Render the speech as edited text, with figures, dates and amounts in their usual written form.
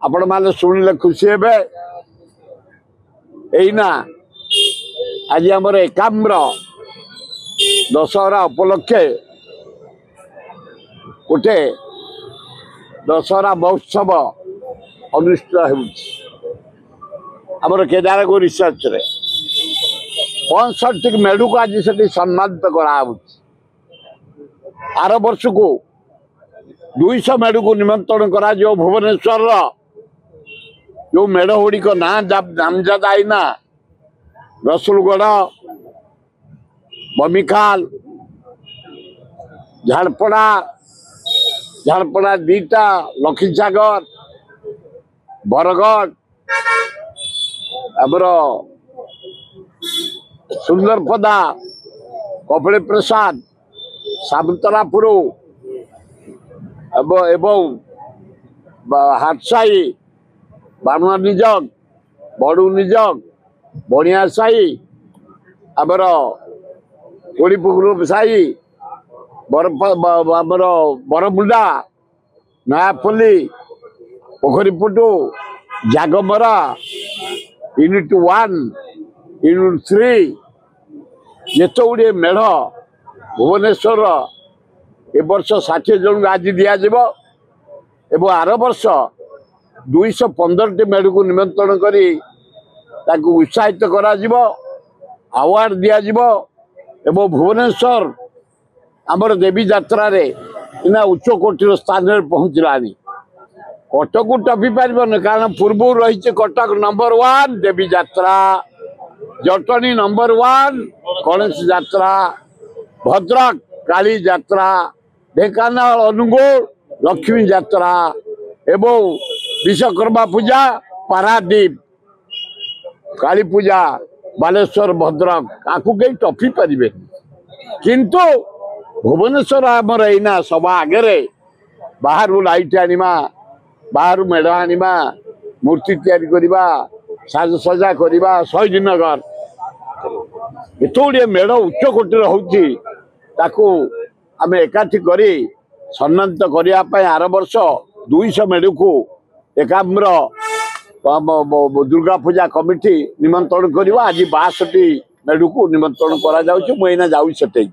आपण माने शुणिले खुशी हे एना आज आम एकाम्र दशहरा उपलक्षे गोटे दशहरा महोत्सव अनुष्ठित होमर केदारगौर रिसर्च रे 65 मेढू को आज से सम्मानित कराऊ आर वर्ष को 200 मेढू को निमंत्रण करा जो भुवनेश्वर जो मेढ़ गुड़िक ना नामजाद आईना रसुलगढ़ बमिखाल झाड़पड़ा झाड़पड़ा दीटा लखीसागर बरगढ़ आमर सुंदरपदा कपड़ी प्रसाद सामतलापुर एवं हाटसाई बाणुआ निजग बड़ू निजग बणिया साई आमर कोड़ीपुकुर साई आमर बरमुंडा नयापल्ली पोखरीपुटू जागमरा यूनिट 1 यूनिट 3 जिते गुड़े मेढ़ भुवनेश्वर ए वर्ष 60 जन आज दिज्व एवं आर वर्ष 215 मेढ़ को निमंत्रण करी उत्साहित करा अवार्ड दिज्व एवं भुवनेश्वर आमर देवी यात्रा रे इना उच्च कोटिर स्थान में पहुँचलानी कटक को टपी पारन कारण पूर्व रही कटक नंबर 1 देवी यात्रा जटनी नंबर 1 गणेश यात्रा भद्रक काली यात्रा ढेंकानाल अनुगुल लक्ष्मी यात्रा एवं विश्वकर्मा पूजा पारादीप काली पूजा बालेश्वर भद्रक आपको कहीं टपी पारे किंतु भुवनेश्वर आमर एना सब आगे बाहर लाइट आनिमा बाहर मेढ़ आनिमा मूर्ति तैयारी करवा साजसजा करवा शहीद नगर एत गुड़े मेढ़ उच्च कोटर हो आम एकाठी करी सम्मानित करने आर वर्ष 200 मेढ़ को एकाम्र दुर्गा पूजा कमिटी निमंत्रण करवा आज 62 मेढ़ को निमंत्रण करा मुझे जाऊँ सेठे।